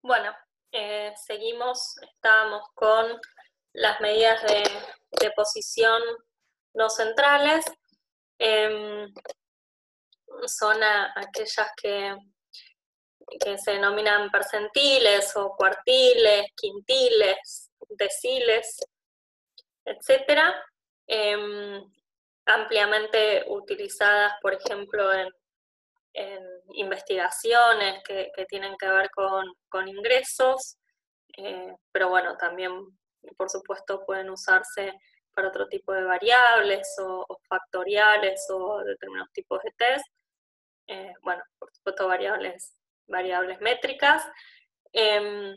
Bueno, estábamos con las medidas de posición no centrales. Em, Son aquellas que se denominan percentiles o cuartiles, quintiles, deciles, etcétera. Em, Ampliamente utilizadas, por ejemplo, en investigaciones que tienen que ver con ingresos, pero bueno, también por supuesto pueden usarse para otro tipo de variables o factoriales o determinados tipos de test. Bueno, por supuesto variables métricas. Eh,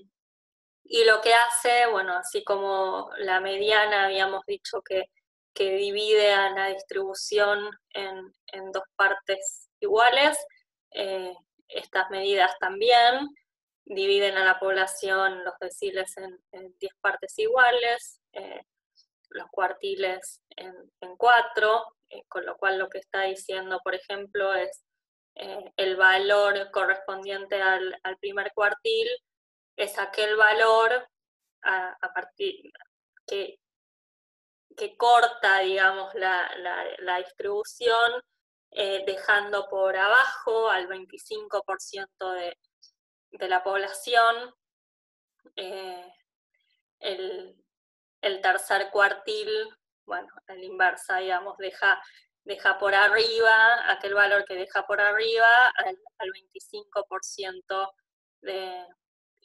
y lo que hace, bueno, así como la mediana habíamos dicho que divide a la distribución en dos partes iguales, eh, estas medidas también dividen a la población, los deciles en 10 partes iguales, los cuartiles en 4, con lo cual lo que está diciendo, por ejemplo, es el valor correspondiente al primer cuartil es aquel valor a partir que, que corta, digamos, la distribución, dejando por abajo al 25% de la población. eh, el, el tercer cuartil, bueno, a la inversa, digamos, deja por arriba, aquel valor que deja por arriba al 25% de,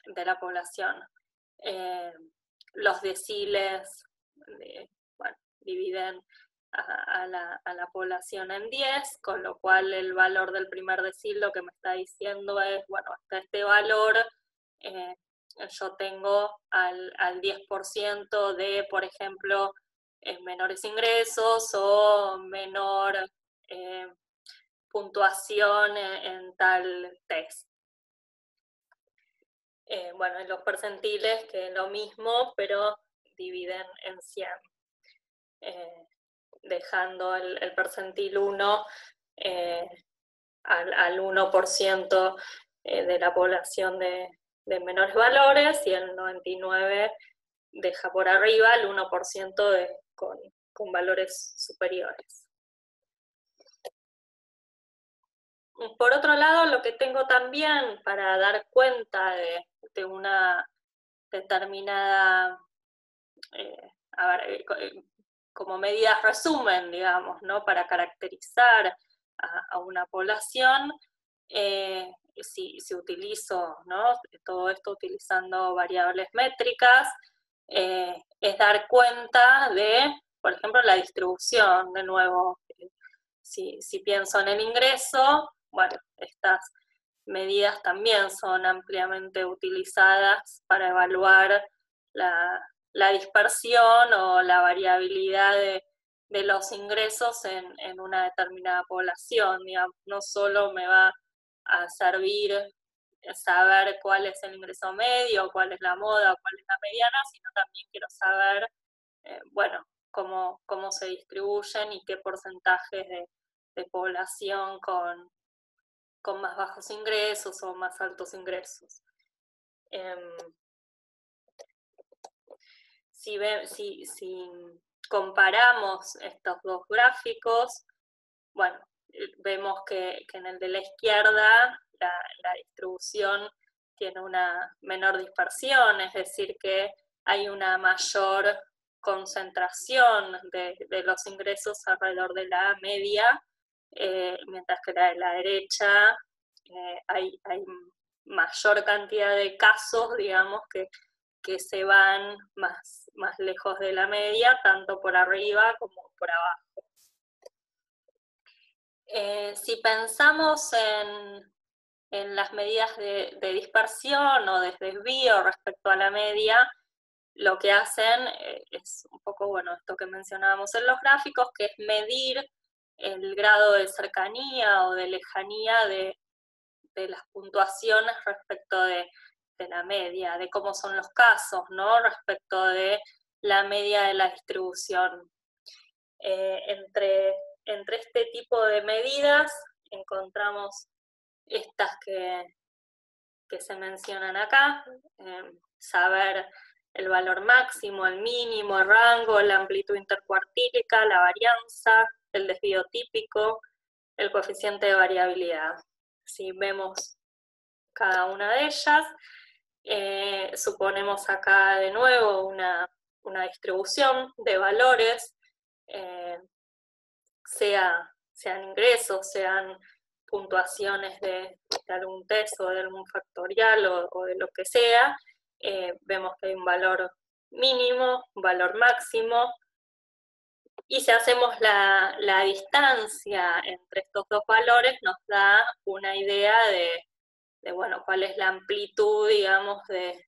de la población. Eh, los deciles, bueno, dividen a la población en 10, con lo cual el valor del primer decil lo que me está diciendo es, bueno, hasta este valor eh, yo tengo al 10% de, por ejemplo, menores ingresos o menor eh, puntuación en tal test. Bueno, en los percentiles, que es lo mismo, pero dividen en 100, eh, dejando el percentil 1 eh, al 1% de la población de menores valores, y el 99 deja por arriba el 1% con valores superiores. Por otro lado, lo que tengo también para dar cuenta de una determinada, a ver, como medidas resumen, digamos, ¿no? Para caracterizar a una población, si utilizo, ¿no? Todo esto utilizando variables métricas, es dar cuenta de, por ejemplo, la distribución, de nuevo. Si pienso en el ingreso, bueno, estas medidas también son ampliamente utilizadas para evaluar la dispersión o la variabilidad de los ingresos en una determinada población. Digamos, no solo me va a servir saber cuál es el ingreso medio, cuál es la moda, cuál es la mediana, sino también quiero saber, bueno, cómo se distribuyen y qué porcentajes de población con más bajos ingresos o más altos ingresos. Si comparamos estos dos gráficos, bueno, vemos que en el de la izquierda la distribución tiene una menor dispersión, es decir, que hay una mayor concentración de los ingresos alrededor de la media, mientras que la de la derecha hay mayor cantidad de casos, digamos, que se van más lejos de la media, tanto por arriba como por abajo. Si pensamos en las medidas de dispersión o de desvío respecto a la media, lo que hacen es un poco, bueno, esto que mencionábamos en los gráficos, que es medir el grado de cercanía o de lejanía de las puntuaciones respecto de la media, de cómo son los casos, ¿no? Respecto de la media de la distribución. Entre este tipo de medidas encontramos estas que se mencionan acá, saber el valor máximo, el mínimo, el rango, la amplitud intercuartílica, la varianza, el desvío típico, el coeficiente de variabilidad. Si vemos cada una de ellas, suponemos acá de nuevo una distribución de valores, sean ingresos, sean puntuaciones de algún test o de algún factorial o de lo que sea. Vemos que hay un valor mínimo, un valor máximo, y si hacemos la distancia entre estos dos valores nos da una idea de bueno, cuál es la amplitud, digamos, de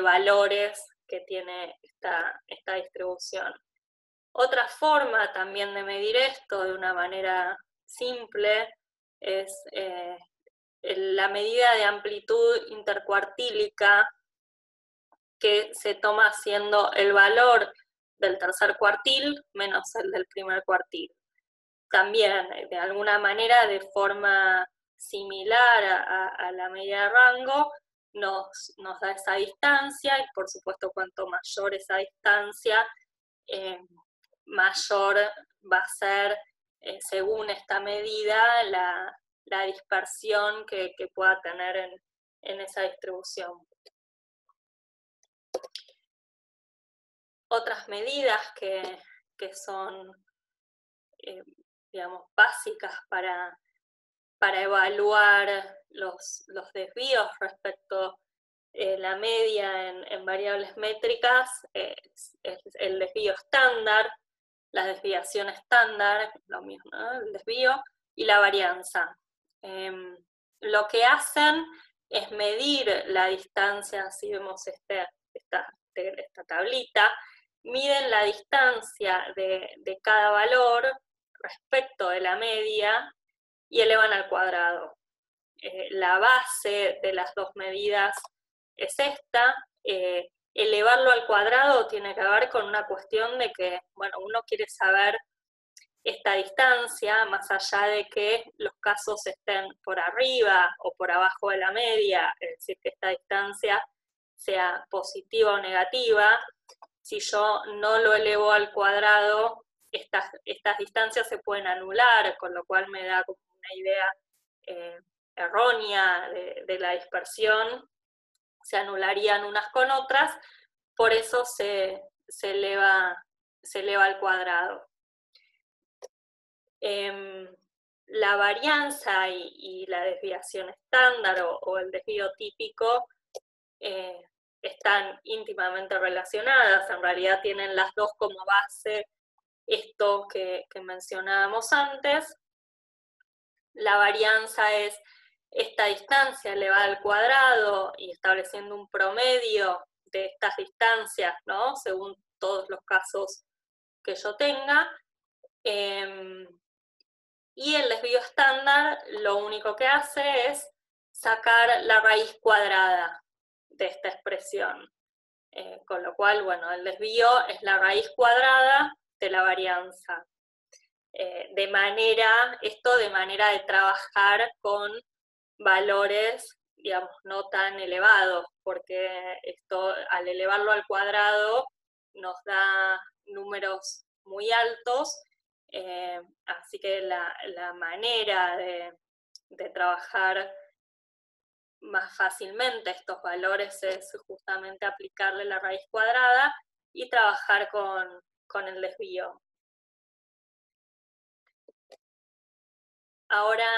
valores que tiene esta distribución. Otra forma también de medir esto de una manera simple es la medida de amplitud intercuartílica, que se toma siendo el valor del tercer cuartil menos el del primer cuartil. También, de alguna manera, de forma similar a la medida de rango, nos da esa distancia, y por supuesto cuanto mayor esa distancia, mayor va a ser, según esta medida, la dispersión que pueda tener en esa distribución. Otras medidas que son, digamos, básicas para evaluar los desvíos respecto a la media en variables métricas es el desvío estándar, la desviación estándar, lo mismo, ¿no? El desvío, y la varianza. Lo que hacen es medir la distancia, si vemos esta tablita, miden la distancia de cada valor respecto de la media y elevan al cuadrado. La base de las dos medidas es esta. Elevarlo al cuadrado tiene que ver con una cuestión de que, bueno, uno quiere saber esta distancia, más allá de que los casos estén por arriba o por abajo de la media, es decir, que esta distancia sea positiva o negativa. Si yo no lo elevo al cuadrado, estas distancias se pueden anular, con lo cual me da como una idea errónea de la dispersión, se anularían unas con otras, por eso se eleva al cuadrado. La varianza y la desviación estándar o el desvío típico están íntimamente relacionadas, en realidad tienen las dos como base esto que mencionábamos antes. La varianza es esta distancia elevada al cuadrado y estableciendo un promedio de estas distancias, ¿no? Según todos los casos que yo tenga. Y el desvío estándar lo único que hace es sacar la raíz cuadrada de esta expresión. Con lo cual, bueno, el desvío es la raíz cuadrada de la varianza. De manera de trabajar con valores, digamos, no tan elevados, porque esto, al elevarlo al cuadrado, nos da números muy altos, así que la manera de trabajar más fácilmente estos valores es justamente aplicarle la raíz cuadrada y trabajar con el desvío. Ahora,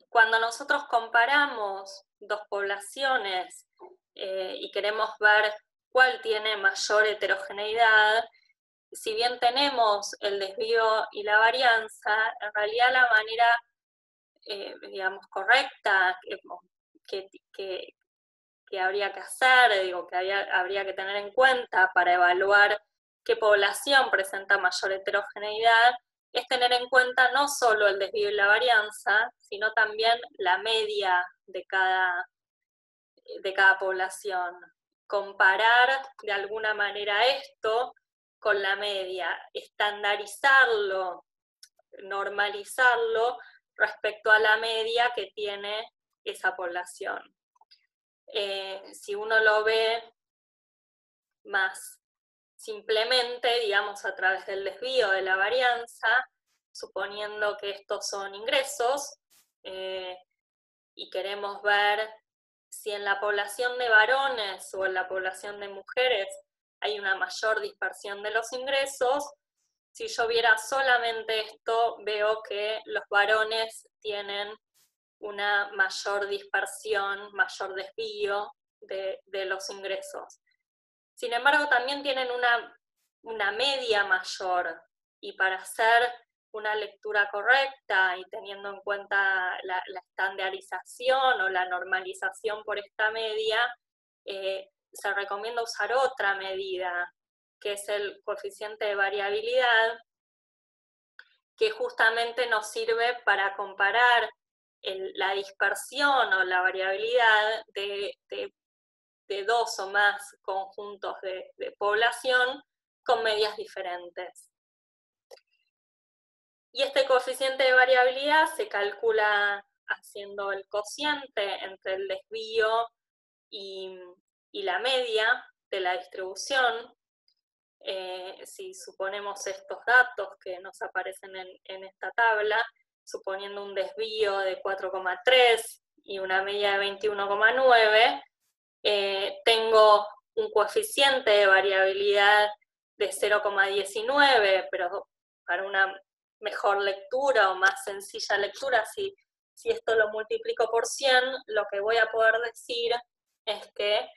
cuando nosotros comparamos dos poblaciones y queremos ver cuál tiene mayor heterogeneidad, si bien tenemos el desvío y la varianza, en realidad la manera, digamos, correcta que habría que hacer, digo, que habría que tener en cuenta para evaluar qué población presenta mayor heterogeneidad, es tener en cuenta no solo el desvío y la varianza, sino también la media de cada población. Comparar de alguna manera esto con la media, estandarizarlo, normalizarlo, respecto a la media que tiene esa población. Si uno lo ve más simplemente, digamos, a través del desvío de la varianza, suponiendo que estos son ingresos, y queremos ver si en la población de varones o en la población de mujeres hay una mayor dispersión de los ingresos, si yo viera solamente esto, veo que los varones tienen una mayor dispersión, mayor desvío de los ingresos. Sin embargo, también tienen una media mayor, y para hacer una lectura correcta y teniendo en cuenta la estandarización o la normalización por esta media, se recomienda usar otra medida, que es el coeficiente de variabilidad, que justamente nos sirve para comparar la dispersión o la variabilidad de dos o más conjuntos de población con medias diferentes. Y este coeficiente de variabilidad se calcula haciendo el cociente entre el desvío y la media de la distribución. Si suponemos estos datos que nos aparecen en esta tabla, suponiendo un desvío de 4,3 y una media de 21,9, tengo un coeficiente de variabilidad de 0,19, pero para una mejor lectura o más sencilla lectura, si esto lo multiplico por 100, lo que voy a poder decir es que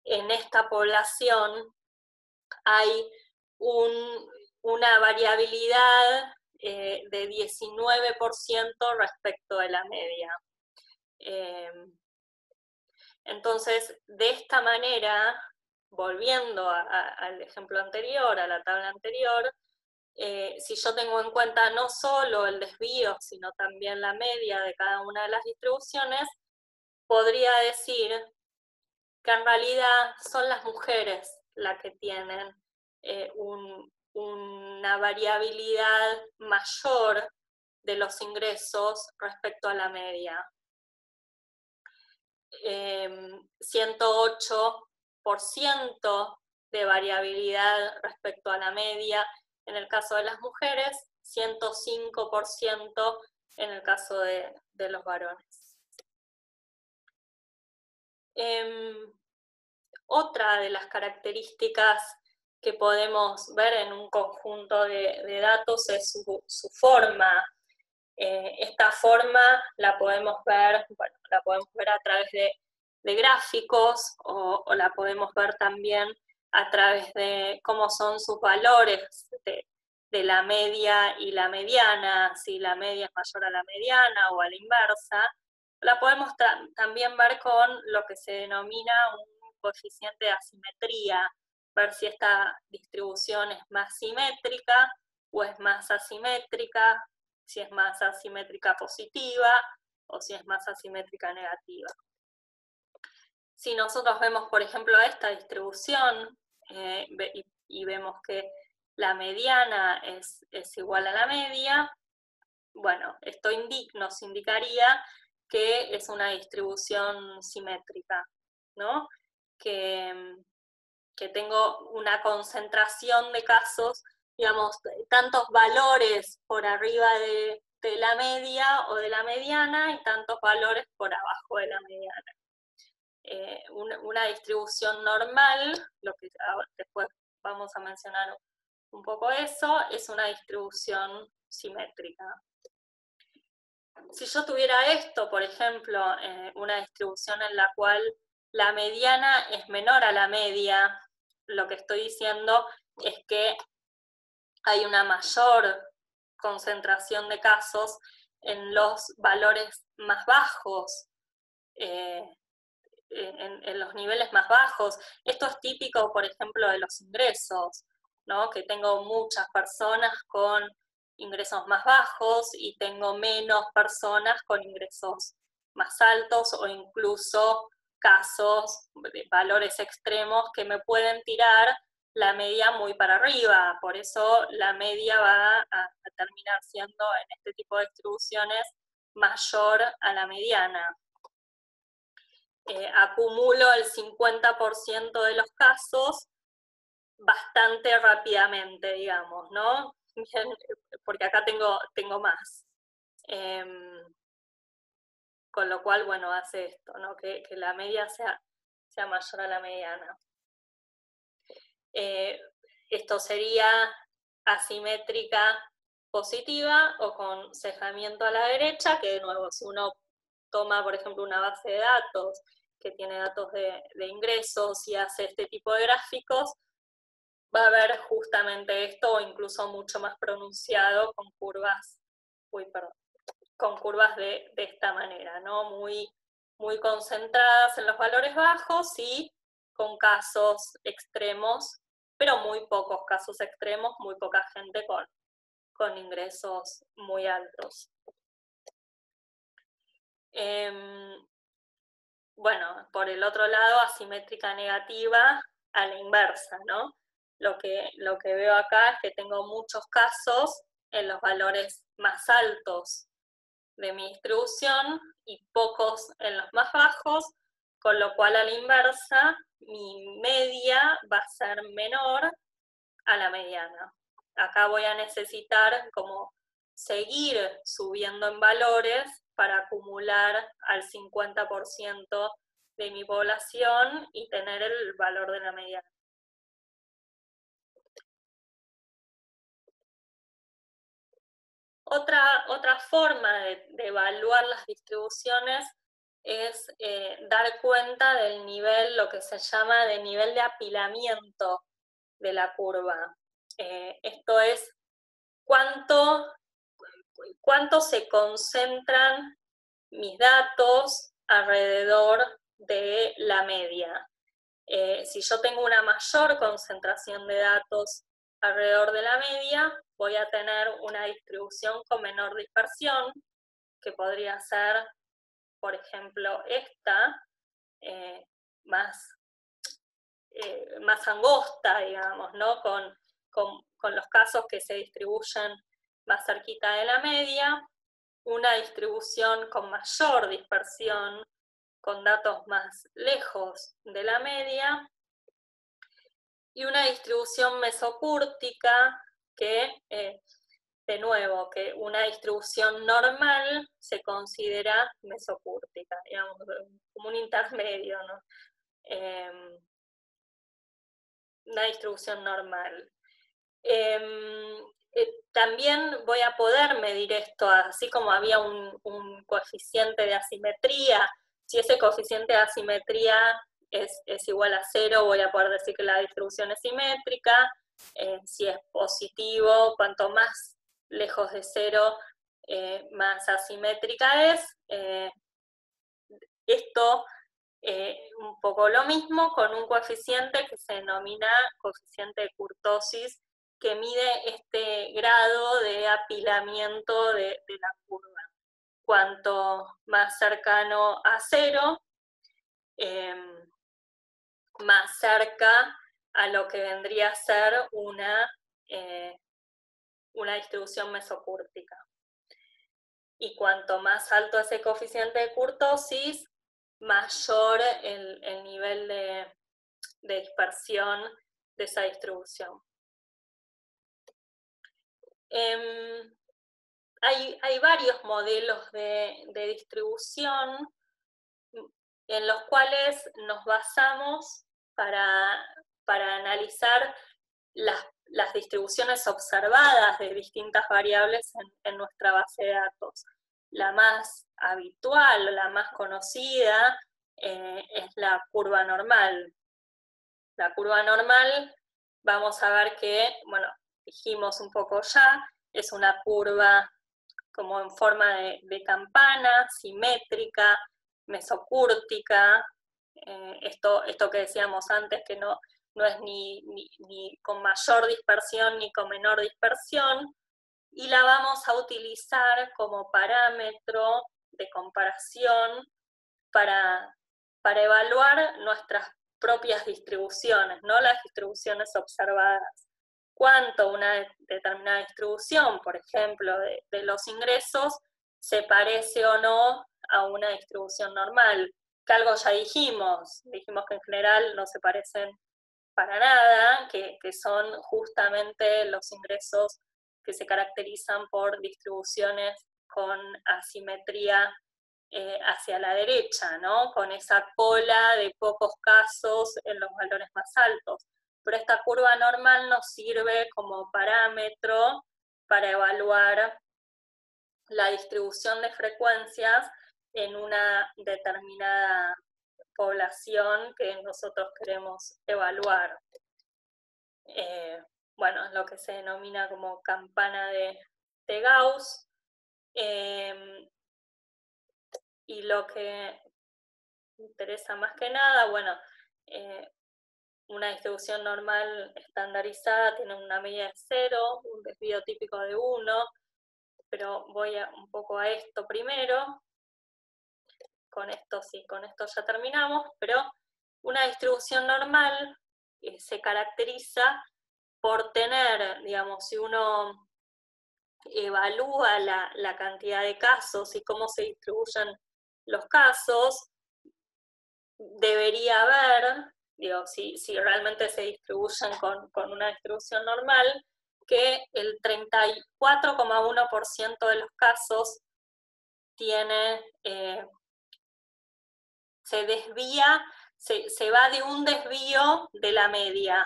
en esta población hay una variabilidad de 19% respecto de la media. Entonces, de esta manera, volviendo al ejemplo anterior, a la tabla anterior, si yo tengo en cuenta no solo el desvío, sino también la media de cada una de las distribuciones, podría decir que en realidad son las mujeres las que tienen una variabilidad mayor de los ingresos respecto a la media. 108% de variabilidad respecto a la media en el caso de las mujeres, 105% en el caso de los varones. Otra de las características que podemos ver en un conjunto de datos es su forma. Esta forma la podemos ver, bueno, la podemos ver a través de gráficos o la podemos ver también a través de cómo son sus valores de la media y la mediana, si la media es mayor a la mediana o a la inversa. La podemos también ver con lo que se denomina un coeficiente de asimetría, ver si esta distribución es más simétrica o es más asimétrica, si es más asimétrica positiva o si es más asimétrica negativa. Si nosotros vemos, por ejemplo, esta distribución y vemos que la mediana es igual a la media, bueno, esto nos indicaría que es una distribución simétrica, ¿no? Que tengo una concentración de casos, digamos, tantos valores por arriba de la media o de la mediana y tantos valores por abajo de la mediana. Una distribución normal, lo que después vamos a mencionar un poco eso, es una distribución simétrica. Si yo tuviera esto, por ejemplo, una distribución en la cual la mediana es menor a la media, lo que estoy diciendo es que hay una mayor concentración de casos en los valores más bajos, en los niveles más bajos. Esto es típico, por ejemplo, de los ingresos, ¿no? Que tengo muchas personas con ingresos más bajos y tengo menos personas con ingresos más altos, o incluso casos de valores extremos que me pueden tirar la media muy para arriba. Por eso la media va a terminar siendo, en este tipo de distribuciones, mayor a la mediana. Acumulo el 50% de los casos bastante rápidamente, digamos, ¿no? Bien, porque acá tengo más. Con lo cual, bueno, hace esto, ¿no? Que la media sea mayor a la mediana. Esto sería asimétrica positiva o con cejamiento a la derecha, que de nuevo, si uno toma, por ejemplo, una base de datos que tiene datos de ingresos y hace este tipo de gráficos, va a ver justamente esto o incluso mucho más pronunciado con curvas, con curvas de esta manera, ¿no? Muy concentradas en los valores bajos y con casos extremos, pero muy pocos casos extremos, muy poca gente con ingresos muy altos. Bueno, por el otro lado, asimétrica negativa a la inversa, ¿no? Lo que veo acá es que tengo muchos casos en los valores más altos de mi distribución y pocos en los más bajos, con lo cual a la inversa mi media va a ser menor a la mediana. Acá voy a necesitar como seguir subiendo en valores para acumular al 50% de mi población y tener el valor de la mediana. Otra forma de evaluar las distribuciones es dar cuenta del nivel, lo que se llama de nivel de apilamiento de la curva. Esto es cuánto se concentran mis datos alrededor de la media. Si yo tengo una mayor concentración de datos alrededor de la media, voy a tener una distribución con menor dispersión, que podría ser, por ejemplo, esta, más angosta, digamos, ¿no? Con los casos que se distribuyen más cerquita de la media, una distribución con mayor dispersión, con datos más lejos de la media, y una distribución mesocúrtica que, de nuevo, que una distribución normal se considera mesocúrtica, digamos, como un intermedio, ¿no? Una distribución normal. También voy a poder medir esto, así como había un coeficiente de asimetría. Si ese coeficiente de asimetría es igual a 0, voy a poder decir que la distribución es simétrica. Si es positivo, cuanto más lejos de 0, más asimétrica es. Esto un poco lo mismo con un coeficiente que se denomina coeficiente de kurtosis, que mide este grado de apilamiento de la curva. Cuanto más cercano a 0, más cerca a lo que vendría a ser una distribución mesocúrtica. Y cuanto más alto ese coeficiente de kurtosis, mayor el nivel de dispersión de esa distribución. Hay varios modelos de distribución en los cuales nos basamos para analizar las distribuciones observadas de distintas variables en nuestra base de datos. La más habitual, la más conocida, es la curva normal. La curva normal, vamos a ver que, bueno, dijimos un poco ya, es una curva como en forma de campana, simétrica, mesocúrtica, esto que decíamos antes, que no es ni con mayor dispersión ni con menor dispersión, y la vamos a utilizar como parámetro de comparación para evaluar nuestras propias distribuciones, no las distribuciones observadas. Cuánto una determinada distribución, por ejemplo, de los ingresos, se parece o no a una distribución normal, que algo ya dijimos que en general no se parecen para nada, que son justamente los ingresos que se caracterizan por distribuciones con asimetría hacia la derecha, ¿no? Con esa cola de pocos casos en los valores más altos. Pero esta curva normal nos sirve como parámetro para evaluar la distribución de frecuencias en una determinada población que nosotros queremos evaluar. Bueno, lo que se denomina como campana de Gauss. Y lo que interesa más que nada, bueno, una distribución normal estandarizada tiene una medida de 0, un desvío típico de 1, pero voy un poco a esto primero. Con esto sí, con esto ya terminamos, pero una distribución normal se caracteriza por tener, digamos, si uno evalúa la cantidad de casos y cómo se distribuyen los casos, debería haber, digo, si realmente se distribuyen con una distribución normal, que el 34,1% de los casos tiene, se desvía, se va de un desvío de la media,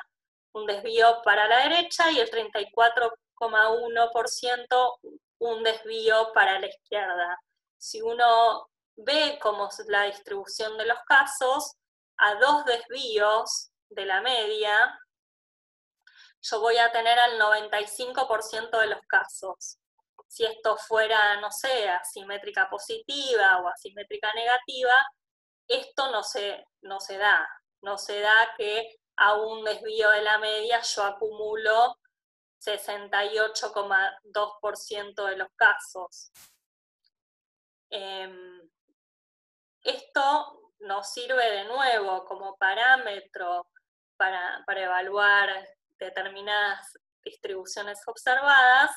un desvío para la derecha, y el 34,1% un desvío para la izquierda. Si uno ve cómo es la distribución de los casos, a 2 desvíos de la media, yo voy a tener al 95% de los casos. Si esto fuera, no sé, asimétrica positiva o asimétrica negativa, esto no se da. No se da que a un desvío de la media yo acumulo 68,2% de los casos. Esto nos sirve de nuevo como parámetro para evaluar determinadas distribuciones observadas,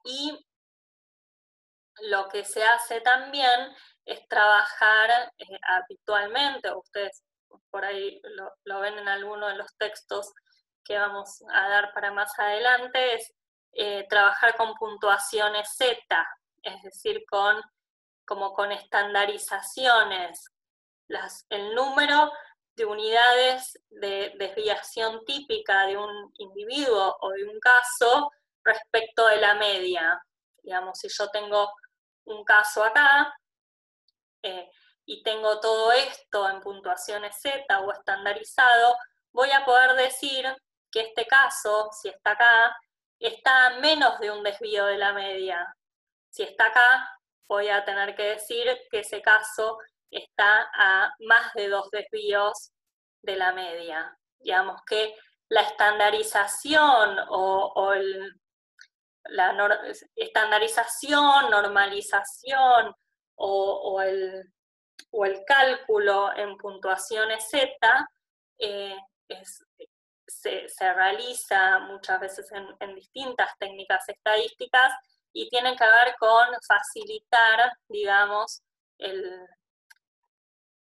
y lo que se hace también es trabajar habitualmente, ustedes por ahí lo ven en alguno de los textos que vamos a dar para más adelante, es trabajar con puntuaciones Z, es decir, como con estandarizaciones, el número de unidades de desviación típica de un individuo o de un caso respecto de la media. Digamos, si yo tengo un caso acá y tengo todo esto en puntuaciones Z o estandarizado, voy a poder decir que este caso, si está acá, está a menos de un desvío de la media. Si está acá, voy a tener que decir que ese caso está a más de 2 desvíos de la media. Digamos que la estandarización la estandarización, normalización o el cálculo en puntuaciones Z se realiza muchas veces en distintas técnicas estadísticas y tienen que ver con facilitar, digamos,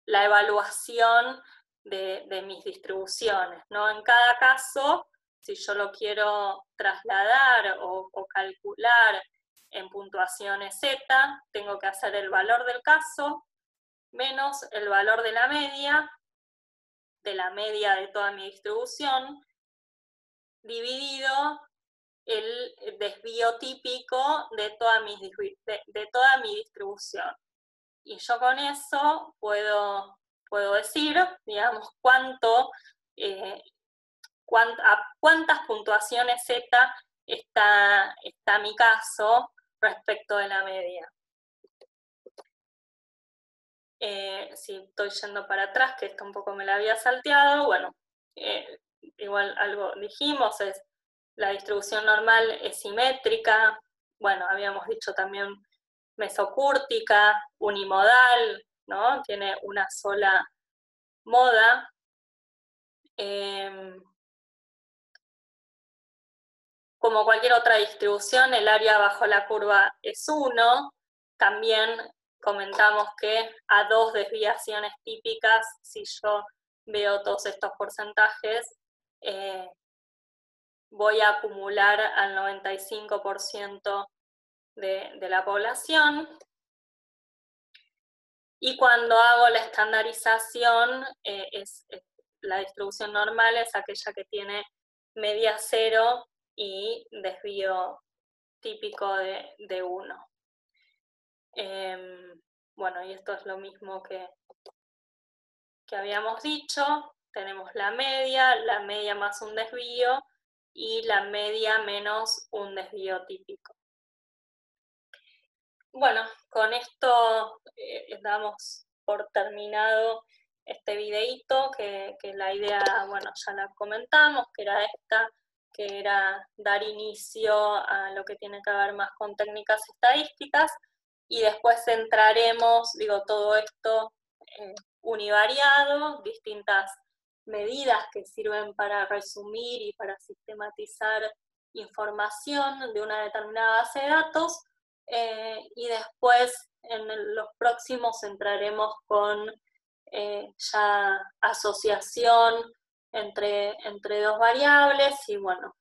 la evaluación de mis distribuciones, ¿no? En cada caso, si yo lo quiero trasladar o calcular en puntuaciones Z, tengo que hacer el valor del caso menos el valor de la media de toda mi distribución, dividido el desvío típico de toda mi distribución. Y yo con eso puedo decir, digamos, a cuántas puntuaciones Z está mi caso respecto de la media. Si estoy yendo para atrás, que esto un poco me la había salteado, bueno, igual algo dijimos, es la distribución normal es simétrica, bueno, habíamos dicho también mesocúrtica, unimodal, ¿no? Tiene una sola moda. como cualquier otra distribución, el área bajo la curva es 1. También comentamos que a 2 desviaciones típicas, si yo veo todos estos porcentajes, voy a acumular al 95% de la población. Y cuando hago la estandarización, la distribución normal es aquella que tiene media 0 y desvío típico de 1. Bueno, y esto es lo mismo que habíamos dicho. Tenemos la media más un desvío, y la media menos un desvío típico. Bueno, con esto damos por terminado este videíto, que la idea, bueno, ya la comentamos, que era esta, que era dar inicio a lo que tiene que ver más con técnicas estadísticas, y después entraremos, digo, todo esto univariado, distintas medidas que sirven para resumir y para sistematizar información de una determinada base de datos, y después en los próximos entraremos con ya asociación entre 2 variables y bueno,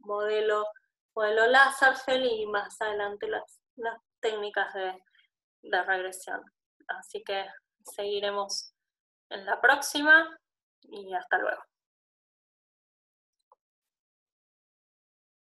modelo Lazarsfeld y más adelante las técnicas de regresión. Así que seguiremos en la próxima y hasta luego.